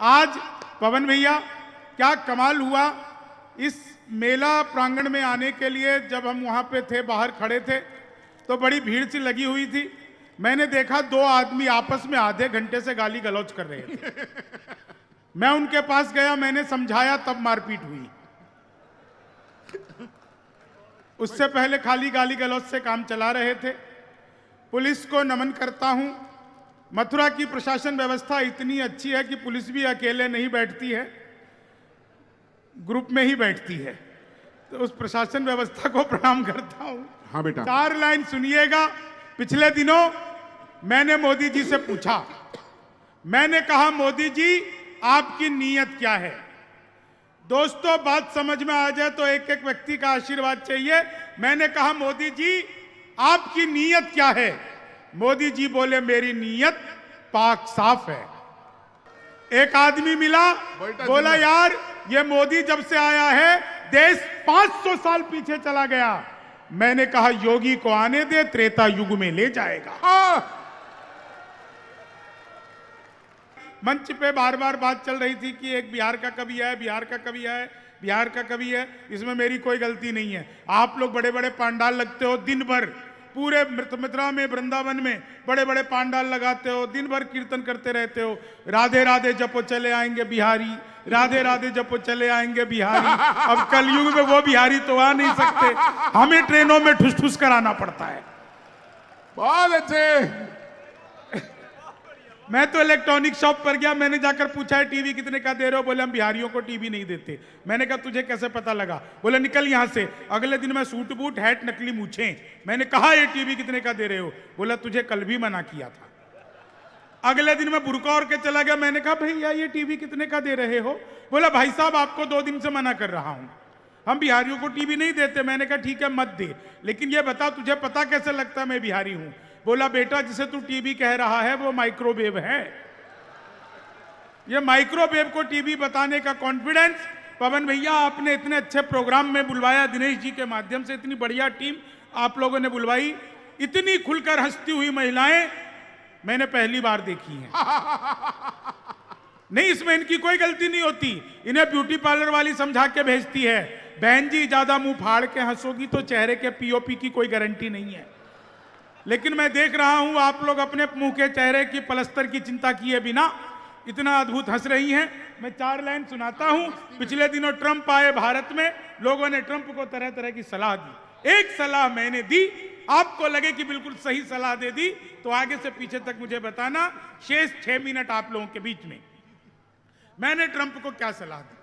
आज पवन भैया क्या कमाल हुआ, इस मेला प्रांगण में आने के लिए जब हम वहां पे थे, बाहर खड़े थे, तो बड़ी भीड़ सी लगी हुई थी। मैंने देखा दो आदमी आपस में आधे घंटे से गाली गलौज कर रहे थे। मैं उनके पास गया, मैंने समझाया, तब मारपीट हुई। उससे पहले खाली गाली गलौज से काम चला रहे थे। पुलिस को नमन करता हूं। मथुरा की प्रशासन व्यवस्था इतनी अच्छी है कि पुलिस भी अकेले नहीं बैठती है, ग्रुप में ही बैठती है। तो उस प्रशासन व्यवस्था को प्रणाम करता हूं। हाँ बेटा, 4 लाइन सुनिएगा। पिछले दिनों मैंने मोदी जी से पूछा, मैंने कहा मोदी जी आपकी नीयत क्या है। दोस्तों बात समझ में आ जाए तो एक एक व्यक्ति का आशीर्वाद चाहिए। मैंने कहा मोदी जी आपकी नीयत क्या है। मोदी जी बोले मेरी नीयत पाक साफ है। एक आदमी मिला, बोला यार ये मोदी जब से आया है देश 500 साल पीछे चला गया। मैंने कहा योगी को आने दे, त्रेता युग में ले जाएगा। मंच पे बार बार बात चल रही थी कि एक बिहार का कवि है, बिहार का कवि है, बिहार का कवि है। इसमें मेरी कोई गलती नहीं है। आप लोग बड़े बड़े पांडाल लगते हो, दिन भर पूरे मथुरा में, वृंदावन में बड़े बड़े पांडाल लगाते हो, दिन भर कीर्तन करते रहते हो, राधे राधे जपो चले आएंगे बिहारी, राधे राधे जपो चले आएंगे बिहारी। अब कलयुग में वो बिहारी तो आ नहीं सकते, हमें ट्रेनों में ठुस ठुस कर आना पड़ता है। बहुत अच्छे। मैं तो इलेक्ट्रॉनिक शॉप पर गया, मैंने जाकर पूछा है टीवी कितने का दे रहे हो। बोले हम बिहारियों को टीवी नहीं देते। मैंने कहा तुझे कैसे पता लगा। बोले निकल यहां से। अगले दिन मैं सूट बूट, हैट, नकली मूछें। मैंने कहा ये टीवी कितने का दे रहे हो। बोला तुझे कल भी मना किया था। अगले दिन मैं बुरका और के चला गया। मैंने कहा भैया ये टीवी कितने का दे रहे हो। बोला भाई साहब आपको 2 दिन से मना कर रहा हूं, हम बिहारियों को टीवी नहीं देते। मैंने कहा ठीक है मत दे, लेकिन ये बता तुझे पता कैसे लगता है मैं बिहारी हूं। बोला बेटा जिसे तू टीवी कह रहा है वो माइक्रोवेव है। ये माइक्रोवेव को टीवी बताने का कॉन्फिडेंस पवन भैया आपने इतने अच्छे प्रोग्राम में बुलवाया, दिनेश जी के माध्यम से इतनी बढ़िया टीम आप लोगों ने बुलवाई। इतनी खुलकर हंसती हुई महिलाएं मैंने पहली बार देखी हैं। नहीं इसमें इनकी कोई गलती नहीं होती, इन्हें ब्यूटी पार्लर वाली समझा के भेजती है। बहन जी ज्यादा मुंह फाड़ के हंसोगी तो चेहरे के पीओपी की कोई गारंटी नहीं है। लेकिन मैं देख रहा हूं आप लोग अपने मुंह के चेहरे की पलस्तर की चिंता किए बिना इतना अद्भुत हंस रही हैं। मैं 4 लाइन सुनाता हूं। पिछले दिनों ट्रंप आए भारत में, लोगों ने ट्रंप को तरह तरह की सलाह दी। एक सलाह मैंने दी, आपको लगे कि बिल्कुल सही सलाह दे दी तो आगे से पीछे तक मुझे बताना। शेष 6 मिनट आप लोगों के बीच में। मैंने ट्रंप को क्या सलाह दी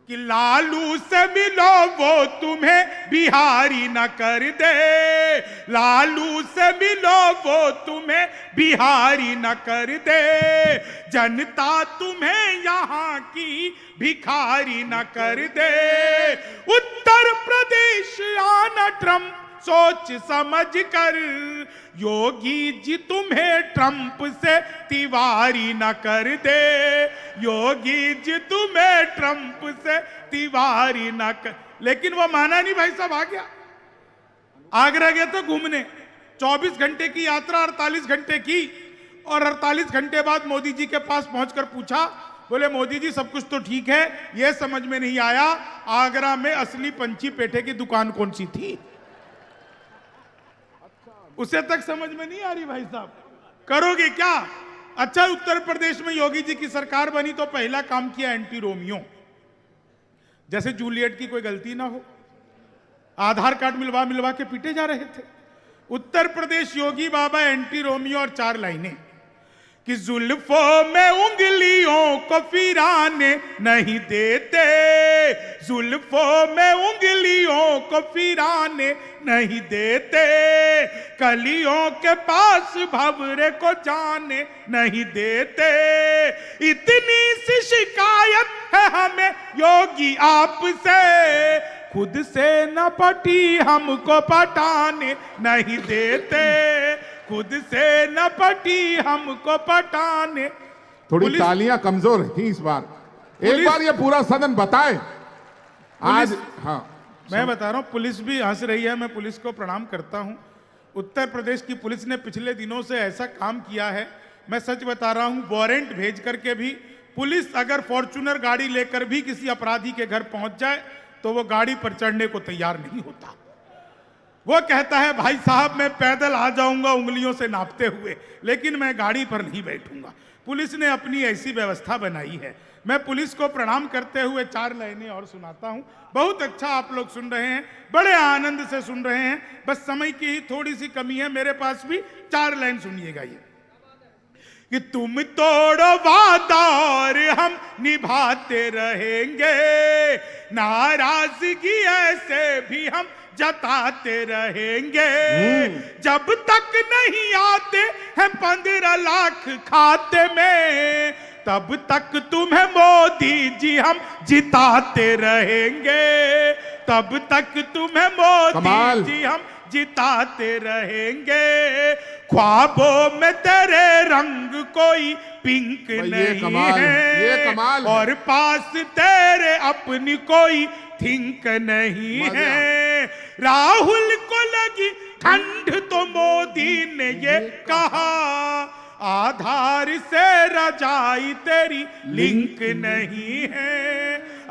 कि लालू से मिलो वो तुम्हें बिहारी न कर दे, लालू से मिलो वो तुम्हें बिहारी न कर दे, जनता तुम्हें यहाँ की भिखारी न कर दे। उत्तर प्रदेश आना ट्रंप सोच समझ कर, योगी जी तुम्हें ट्रंप से तिवारी न कर दे, योगी जी तुम्हें ट्रंप से तिवारी न कर। लेकिन वो माना नहीं भाई साहब, आ गया आगरा गया था घूमने। 24 घंटे की यात्रा 48 घंटे की, और 48 घंटे बाद मोदी जी के पास पहुंचकर पूछा, बोले मोदी जी सब कुछ तो ठीक है, ये समझ में नहीं आया आगरा में असली पंची पेठे की दुकान कौन सी थी। उसे तक समझ में नहीं आ रही भाई साहब, करोगे क्या। अच्छा उत्तर प्रदेश में योगी जी की सरकार बनी तो पहला काम किया एंटी रोमियो, जैसे जूलियट की कोई गलती ना हो, आधार कार्ड मिलवा मिलवा के पीटे जा रहे थे। उत्तर प्रदेश योगी बाबा एंटी रोमियो, और 4 लाइनें कि जुल्फों में उंगलियों को फिराने नहीं देते, जुल्फों में उंगलियों को फिराने नहीं देते, कलियों के पास भंवरे को जाने नहीं देते। इतनी सी शिकायत है हमें योगी आपसे, खुद से न पटी हमको पटाने नहीं देते, खुद से न पटी हमको पटाने। थोड़ी तालियां कमजोर थी इस बार। एक बार ये पूरा सदन बताए आज। हाँ मैं बता रहा हूं, पुलिस भी हंस रही है, मैं पुलिस को प्रणाम करता हूं। उत्तर प्रदेश की पुलिस ने पिछले दिनों से ऐसा काम किया है, मैं सच बता रहा हूं, वारंट भेज करके भी पुलिस अगर फॉर्च्यूनर गाड़ी लेकर भी किसी अपराधी के घर पहुंच जाए तो वो गाड़ी पर चढ़ने को तैयार नहीं होता। वो कहता है भाई साहब मैं पैदल आ जाऊंगा उंगलियों से नापते हुए, लेकिन मैं गाड़ी पर नहीं बैठूंगा। पुलिस ने अपनी ऐसी व्यवस्था बनाई है। मैं पुलिस को प्रणाम करते हुए 4 लाइनें और सुनाता हूं। बहुत अच्छा आप लोग सुन रहे हैं, बड़े आनंद से सुन रहे हैं, बस समय की ही थोड़ी सी कमी है। मेरे पास भी 4 लाइन सुनिएगा ये कि तुम तोड़ो वादा और हम निभाते रहेंगे, नाराजगी ऐसे भी हम जताते रहेंगे, जब तक नहीं आते हैं 15 लाख खाते में तब तक तुम्हें मोदी जी हम जिताते रहेंगे, तब तक तुम्हें मोदी जी हम जिताते रहेंगे, ख्वाबों में तेरे रंग कोई पिंक नहीं है और पास तेरे अपनी कोई थिंक नहीं है। राहुल को लगी ठंड तो मोदी ने ये कहा, आधार से रजाई तेरी लिंक नहीं है,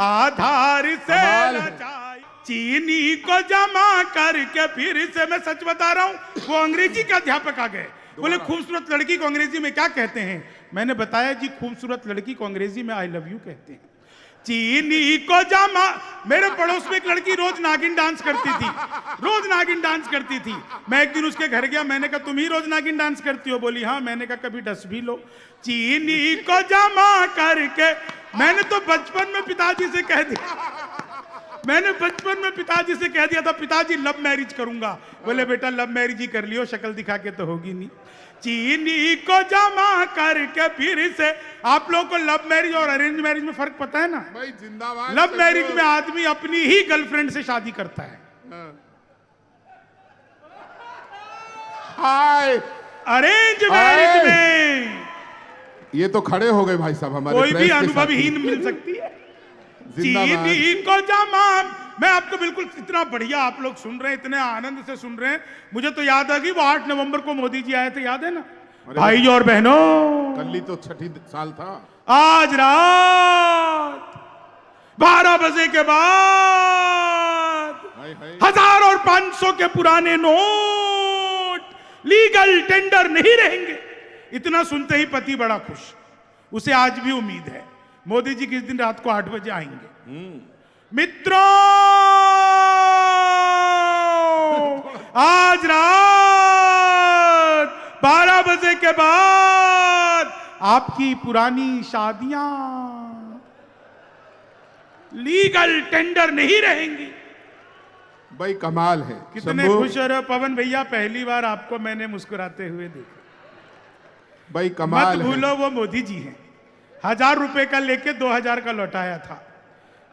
आधार से रजाई। चीनी को जमा करके फिर से मैं सच बता रहा हूं, वो अंग्रेजी का अध्यापक आ गए, बोले खूबसूरत लड़की को अंग्रेजी में क्या कहते हैं? मैंने बताया जी खूबसूरत लड़की को अंग्रेजी में आई लव यू कहते हैं। चीनी को जमा, मेरे पड़ोस में एक लड़की रोज नागिन डांस करती थी, रोज नागिन डांस करती थी। मैं एक दिन उसके घर गया, मैंने कहा तुम ही रोज नागिन डांस करती हो? बोली हाँ। मैंने कहा कभी डस भी लो। चीनी को जमा करके, मैंने तो बचपन में पिताजी से कह दिया, मैंने बचपन में पिताजी से कह दिया था पिताजी लव मैरिज करूंगा। बोले बेटा लव मैरिज ही कर लियो, शक्ल दिखा के तो होगी नहीं। चीनी को जमा करके फिर से, आप लोगों को लव मैरिज और अरेंज मैरिज में फर्क पता है ना भाई? जिंदाबाद। लव मैरिज में आदमी अपनी ही गर्लफ्रेंड से शादी करता है, हाय। अरेंज मैरिज में ये तो खड़े हो गए भाई साहब हमारे, कोई भी अनुभवहीन मिल सकती है। चीनी को जमा, मैं आपको बिल्कुल इतना बढ़िया आप लोग सुन रहे हैं, इतने आनंद से सुन रहे हैं, मुझे तो याद आ गई वो 8 नवंबर को मोदी जी आए थे, याद है ना भाई और बहनों? कल ही तो 6 साल था। आज रात 12 बजे के बाद 1000 और 500 के पुराने नोट लीगल टेंडर नहीं रहेंगे। इतना सुनते ही पति बड़ा खुश, उसे आज भी उम्मीद है मोदी जी किस दिन रात को 8 बजे आएंगे। मित्रों आज रात 12 बजे के बाद आपकी पुरानी शादियां लीगल टेंडर नहीं रहेंगी। भाई कमाल है। कितने खुश हो रहे पवन भैया, पहली बार आपको मैंने मुस्कुराते हुए देखा। भाई कमाल मत भूलो वो मोदी जी हैं, 1000 रुपए का लेके 2000 का लौटाया था।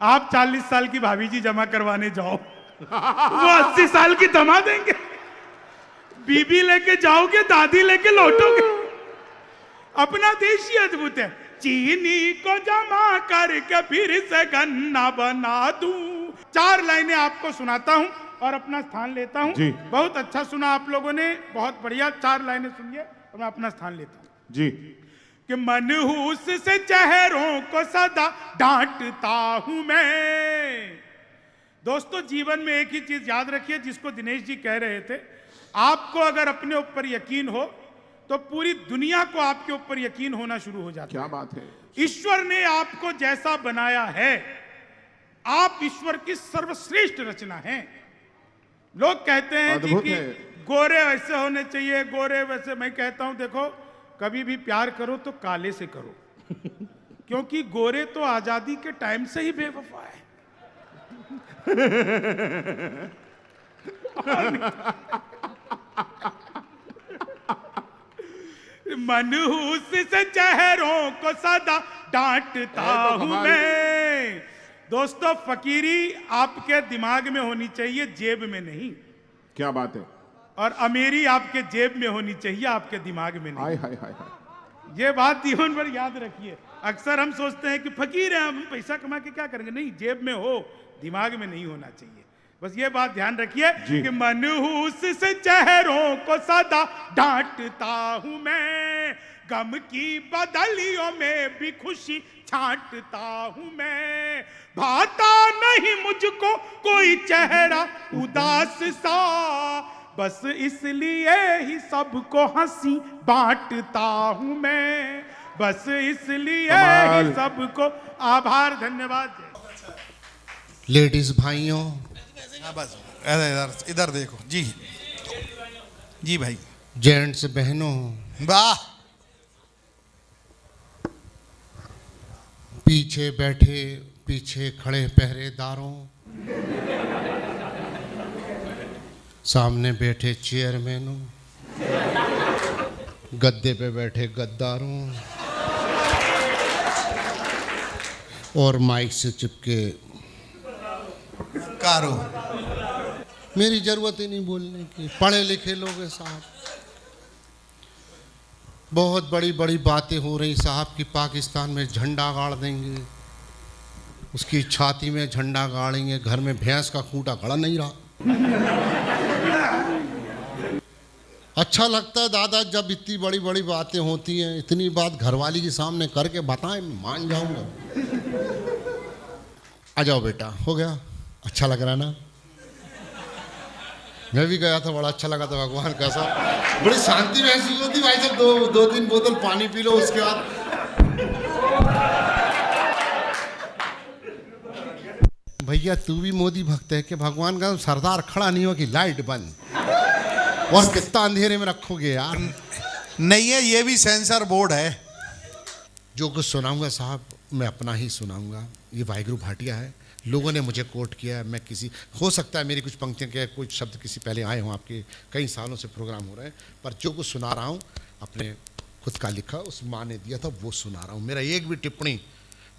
आप 40 साल की भाभी जी जमा करवाने जाओ, वो 80 साल की थमा देंगे। बीबी लेके जाओगे, दादी लेके लौटोगे। अपना देश ही अद्भुत है। चीनी को जमा करके फिर से गन्ना बना दूं। 4 लाइनें आपको सुनाता हूं और अपना स्थान लेता हूं। बहुत अच्छा सुना आप लोगों ने, बहुत बढ़िया। 4 लाइनें सुनिए और मैं अपना स्थान लेता हूं जी। कि मनहूस से चेहरों को सदा डांटता हूं मैं। दोस्तों जीवन में एक ही चीज याद रखिए, जिसको दिनेश जी कह रहे थे, आपको अगर अपने ऊपर यकीन हो तो पूरी दुनिया को आपके ऊपर यकीन होना शुरू हो जाता है। क्या बात है। ईश्वर ने आपको जैसा बनाया है, आप ईश्वर की सर्वश्रेष्ठ रचना हैं। लोग कहते हैं जी कि गोरे वैसे होने चाहिए, गोरे वैसे। मैं कहता हूं देखो, कभी भी प्यार करो तो काले से करो, क्योंकि गोरे तो आजादी के टाइम से ही बेवफा है। मनहूस से चेहरों को सदा डांटता हूं मैं। दोस्तों फकीरी आपके दिमाग में होनी चाहिए, जेब में नहीं। क्या बात है। और अमीरी आपके जेब में होनी चाहिए, आपके दिमाग में नहीं। हाय हाय हाय हाय। ये बात जीवन भर याद रखिए। अक्सर हम सोचते हैं कि फकीर हैं हम, पैसा कमा के क्या करेंगे। नहीं, जेब में हो, दिमाग में नहीं होना चाहिए। बस ये बात ध्यान रखिए कि मनहूस से चेहरों को सदा डांटता हूं मैं, गम की बदलियों में भी खुशी छांटता हूं मैं, भाता नहीं मुझको कोई चेहरा उदास सा, बस इसलिए ही सबको हंसी बांटता हूं मैं, बस इसलिए ही सबको। आभार, धन्यवाद। लेडीज भाइयों, बस इधर इधर देखो जी, जी भाई, जेंट्स बहनों, वाह, पीछे बैठे पीछे खड़े पहरेदारों, सामने बैठे चेयरमैनों, गद्दे पे बैठे गद्दारों और माइक से चिपके कारो। मेरी जरूरत ही नहीं बोलने की, पढ़े लिखे लोग हैं साहब। बहुत बड़ी बड़ी बातें हो रही साहब कि पाकिस्तान में झंडा गाड़ देंगे, उसकी छाती में झंडा गाड़ेंगे, घर में भैंस का खूंटा खड़ा नहीं रहा। अच्छा लगता है दादा जब इतनी बड़ी बड़ी बातें होती हैं, इतनी बात घरवाली के सामने करके बताएं, मान जाऊंगा। आ जाओ बेटा, हो गया, अच्छा लग रहा ना? मैं भी गया था, बड़ा अच्छा लगा था, भगवान का साहब, बड़ी शांति महसूस होती भाई साहब। दो तीन बोतल पानी पी लो, उसके बाद भैया तू भी मोदी भक्त है कि भगवान का सरदार खड़ा नहीं हो कि लाइट बंद, और कितना अंधेरे में रखोगे यार। नहीं है, ये भी सेंसर बोर्ड है। जो कुछ सुनाऊंगा साहब मैं अपना ही सुनाऊंगा। ये वाहिगुरु भाटिया है, लोगों ने मुझे कोट किया है, मैं किसी, हो सकता है मेरी कुछ पंक्तियाँ के कुछ शब्द किसी पहले आए हों, आपके कई सालों से प्रोग्राम हो रहे हैं, पर जो कुछ सुना रहा हूँ अपने खुद का लिखा, उस माँ ने दिया था वो सुना रहा हूँ। मेरा एक भी टिप्पणी,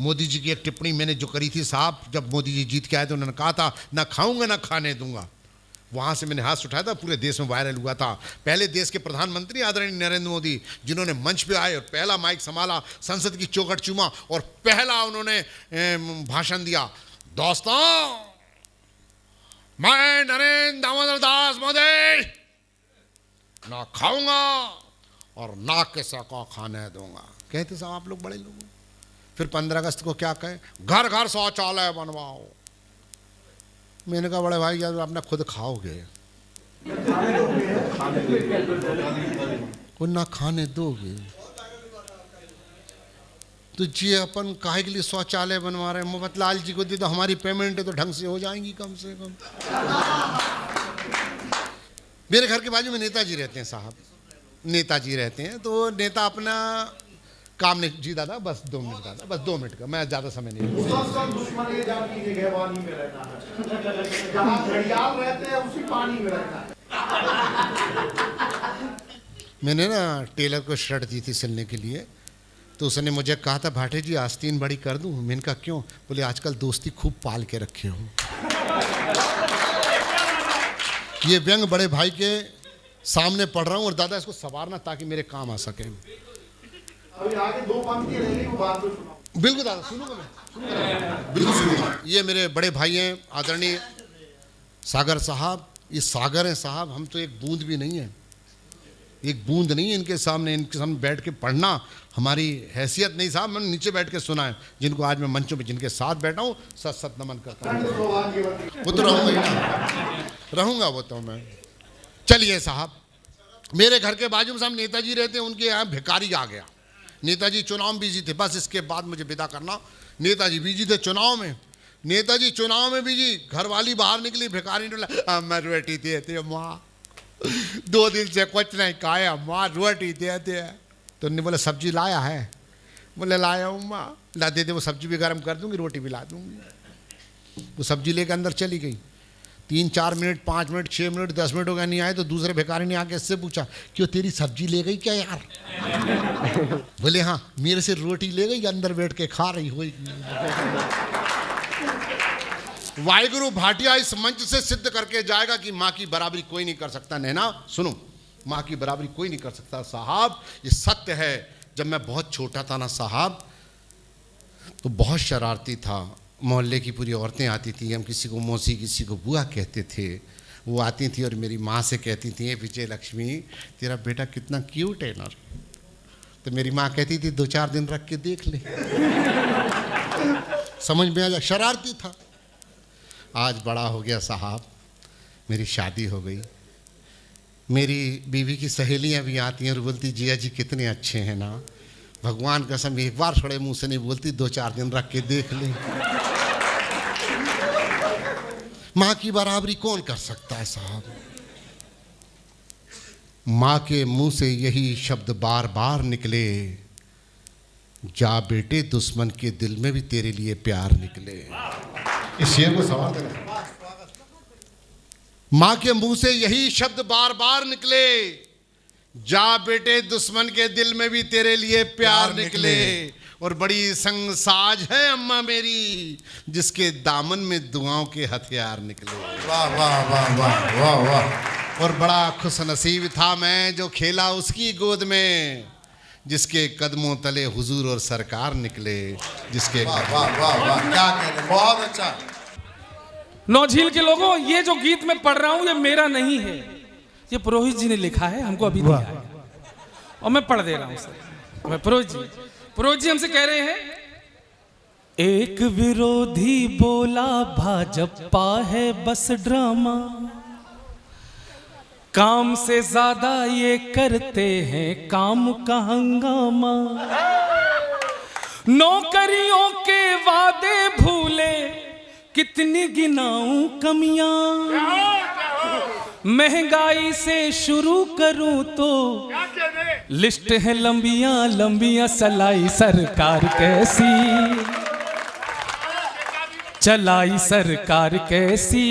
मोदी जी की एक टिप्पणी मैंने जो करी थी साहब, जब मोदी जी जीत के आए तो उन्होंने कहा था ना खाऊंगा ना खाने दूंगा, वहाँ से मैंने हाथ उठाया था, पूरे देश में वायरल हुआ था। पहले देश के प्रधानमंत्री आदरणीय नरेंद्र मोदी जिन्होंने मंच पे आए और पहला माइक संभाला, संसद की चौखट चूमा और पहला उन्होंने भाषण दिया, दोस्तों मैं नरेंद्र दामोदर दास मोदी ना खाऊंगा और ना किसी को खाने दूंगा। कहते साहब आप लोग बड़े लोग। फिर 15 अगस्त को क्या कहे, घर घर शौचालय बनवाओ। मैंने कहा बड़े भाई यार अपना खुद खाओगे, को ना खाने दोगे तो जी अपन काहे के लिए शौचालय बनवा रहे हैं? मोहम्मद लाल जी को दे दो, हमारी पेमेंट है तो ढंग से हो जाएंगी कम से कम। मेरे घर के बाजू में नेताजी रहते हैं साहब, नेताजी रहते हैं, तो नेता अपना काम नहीं। जी दादा बस 2 मिनट दादा, बस 2 मिनट का, मैं ज़्यादा समय नहीं। मैंने ना टेलर को शर्ट दी थी सिलने के लिए, तो उसने मुझे कहा था भाटे जी आस्तीन बड़ी कर दूं। मैंने कहा क्यों? बोले आजकल दोस्ती खूब पाल के रखे हो। ये व्यंग बड़े भाई के सामने पढ़ रहा हूँ और दादा इसको संवारना ताकि मेरे काम आ सके। अभी आगे 2 पंक्ति रहेगी, वो बात तो सुनाओ। बिल्कुल दादा, सुनूंगा मैं, बिल्कुल सुनूंगा। ये मेरे बड़े भाई हैं आदरणीय सागर साहब, ये सागर हैं साहब, हम तो एक बूंद भी नहीं है, एक बूंद नहीं है इनके सामने बैठ के पढ़ना हमारी हैसियत नहीं साहब। मैंने नीचे बैठ के सुना है, जिनको आज मैं मंचों पे जिनके साथ बैठा हूँ सत सत नमन करता हूँ। वो तो रहूँगा ही, रहूँगा वो तो मैं। चलिए साहब, मेरे घर के बाजू में साहब नेताजी रहते हैं, उनके यहाँ भिखारी आ गया। नेताजी चुनाव में बिजी थे, बस इसके बाद मुझे विदा करना। नेताजी बिजी थे चुनाव में, नेताजी चुनाव में बिजी, घरवाली बाहर निकली, भिखारी ने मैं रोटी देते माँ, 2 दिन से कुछ नहीं खाया माँ, रोटी देते। तो उन्होंने बोला सब्जी लाया है? बोले लाया हूँ माँ। ला दे दे, वो सब्जी भी गर्म कर दूंगी, रोटी भी ला दूंगी। वो सब्जी लेकर अंदर चली गई। 3-4 मिनट, 5 मिनट, 6 मिनट, 10 मिनट हो गया नहीं आए, तो दूसरे भिखारी ने आके इससे पूछा क्यों तेरी सब्जी ले गई क्या यार? बोले हाँ मेरे से रोटी ले गई, अंदर बैठ के खा रही हो। वाहिगुरु भाटिया इस मंच से सिद्ध करके जाएगा कि माँ की बराबरी कोई नहीं कर सकता। नैना सुनो, माँ की बराबरी कोई नहीं कर सकता साहब, ये सत्य है। जब मैं बहुत छोटा था ना साहब, तो बहुत शरारती था, मोहल्ले की पूरी औरतें आती थी, हम किसी को मौसी किसी को बुआ कहते थे। वो आती थी और मेरी माँ से कहती थी विजय लक्ष्मी तेरा बेटा कितना क्यूट है ना। तो मेरी माँ कहती थी 2-4 दिन रख के देख ले। समझ में आ जाए, शरारती था। आज बड़ा हो गया साहब, मेरी शादी हो गई, मेरी बीवी की सहेलियां भी आती हैं और बोलती जिया जी कितने अच्छे हैं ना, भगवान कसम एक बार थोड़े मुंह से नहीं बोलती, 2-4 दिन रख के देख लें। माँ की बराबरी कौन कर सकता है साहब। माँ के मुंह से यही शब्द बार बार निकले, जा बेटे दुश्मन के दिल में भी तेरे लिए प्यार निकले। इस शेर को सवाल देना, माँ के मुंह से यही शब्द बार बार निकले, जा बेटे दुश्मन के दिल में भी तेरे लिए प्यार निकले। और बड़ी संगसाज है अम्मा मेरी, जिसके दामन में दुआओं के हथियार निकले। वाह वाह वाह वाह वाह वाह। और बड़ा खुश नसीब था मैं जो खेला उसकी गोद में, जिसके कदमों तले हुजूर और सरकार निकले। जिसके वाह वाह वाह वाह, क्या कह रहे, बहुत अच्छा। नौझील के लोगों, ये जो गीत मैं पढ़ रहा हूं ये मेरा नहीं है, ये पुरोहित जी ने लिखा है, हमको अभी दिया है और मैं पढ़ दे रहा हूं सर। मैं पुरोहित जी हमसे कह रहे हैं, एक विरोधी बोला भाजपा है बस ड्रामा, काम से ज्यादा ये करते हैं काम का हंगामा, नौकरियों के वादे भूले कितनी गिनाऊं कमियां, महंगाई से शुरू करूं तो लिस्ट है लंबियां लंबियां, सलाई सरकार कैसी, चलाई सरकार कैसी,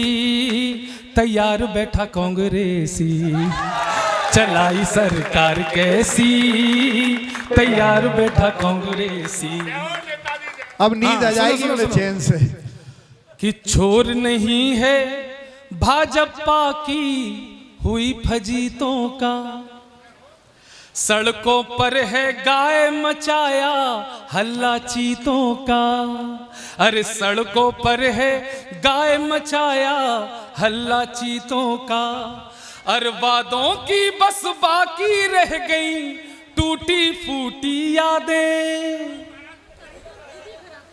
तैयार बैठा कांग्रेसी, चलाई सरकार कैसी, तैयार बैठा कांग्रेसी। अब नींद आ जाएगी उन्हें चैन से कि छोर नहीं है भाजपा की हुई फजीतों का, सड़कों पर है गाय मचाया हल्ला चीतों का, अरे सड़कों पर है गाय मचाया हल्ला चीतों का, अरे वादों की बस बाकी रह गई टूटी फूटी यादें।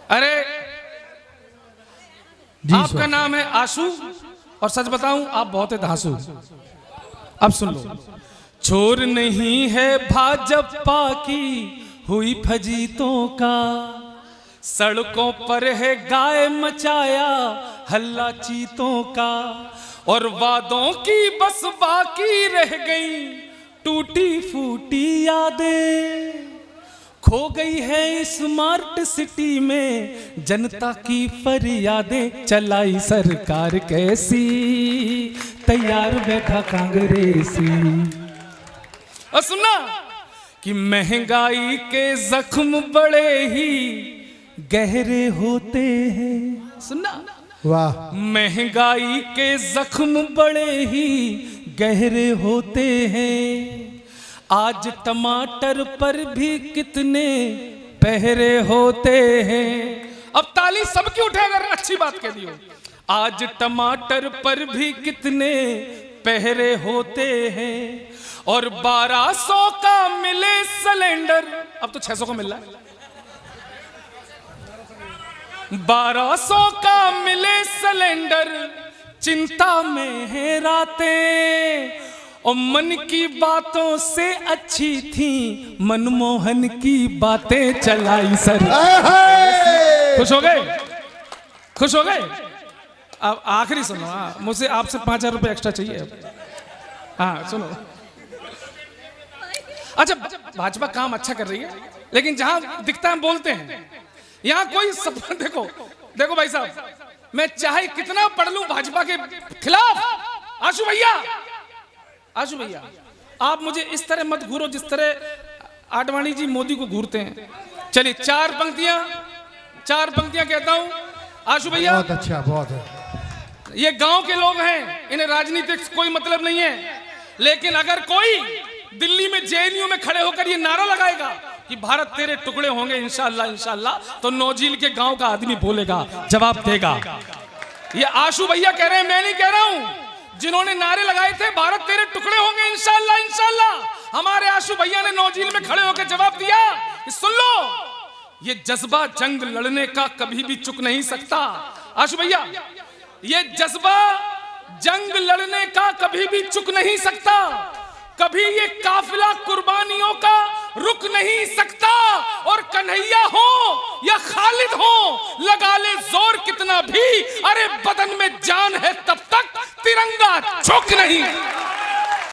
अरे आपका नाम है आशु और सच बताऊं आप बहुत है धांसू। अब सुन लो, छोर नहीं है भाजपा की हुई फजीतों का, सड़कों पर है गाय मचाया हल्ला चीतों का, और वादों की बस बाकी रह गई टूटी फूटी यादें, खो गई है स्मार्ट सिटी में जनता की फरियादें, चलाई सरकार कैसी, तैयार बैठा कांग्रेसी। और सुनना कि महंगाई के जख्म बड़े ही गहरे होते हैं, सुनना, वाह, महंगाई के जख्म बड़े ही गहरे होते हैं, आज टमाटर पर भी कितने पहरे होते हैं। अब ताली सबकी उठे अगर अच्छी बात कह दी हो। आज टमाटर पर भी कितने पहरे होते हैं, और 1200 का मिले सिलेंडर, अब तो 600 का मिल रहा है, 1200 का मिले सिलेंडर, चिंता में है रातें, और मन की बातों से अच्छी थी मनमोहन की बातें, चलाई सर। खुश हो गए, खुश हो गए। अब आखिरी सुनो, मुझसे आपसे 5000 रुपए एक्स्ट्रा चाहिए। हाँ सुनो, अच्छा भाजपा काम अच्छा कर रही है, लेकिन जहां दिखता है बोलते हैं, यहां कोई सब देखो देखो भाई साहब, मैं चाहे कितना पढ़ लूं भाजपा के खिलाफ, आशु भैया आप मुझे इस तरह मत घूरो जिस तरह आडवाणी जी मोदी को घूरते हैं। चलिए 4 पंक्तियां कहता हूं आशु भैया। बहुत अच्छा, बहुत है। ये गांव के लोग हैं, इन्हें राजनीति से कोई मतलब नहीं है, लेकिन अगर कोई दिल्ली में जेएनयू में खड़े होकर ये नारा लगाएगा कि भारत तेरे टुकड़े होंगे इंशाअल्लाह इंशाअल्लाह, तो नौजील के गांव का आदमी बोलेगा, जवाब देगा। ये आशु भैया कह रहे हैं, मैं नहीं कह रहा हूं। जिन्होंने नारे लगाए थे भारत तेरे टुकड़े होंगे इंशाअल्लाह इंशाअल्लाह, हमारे आशु भैया ने नौजील में खड़े होकर जवाब दिया, सुन लो, ये जज्बा जंग लड़ने का कभी भी चुक नहीं सकता। आशु भैया, ये जज्बा जंग लड़ने का कभी भी चुक नहीं सकता, कभी ये काफिला कुर्बानियों का रुक नहीं सकता। और कन्हैया हो या खालिद हो, लगा ले जोर कितना भी, अरे बदन में जान है तब तक तिरंगा झुक नहीं।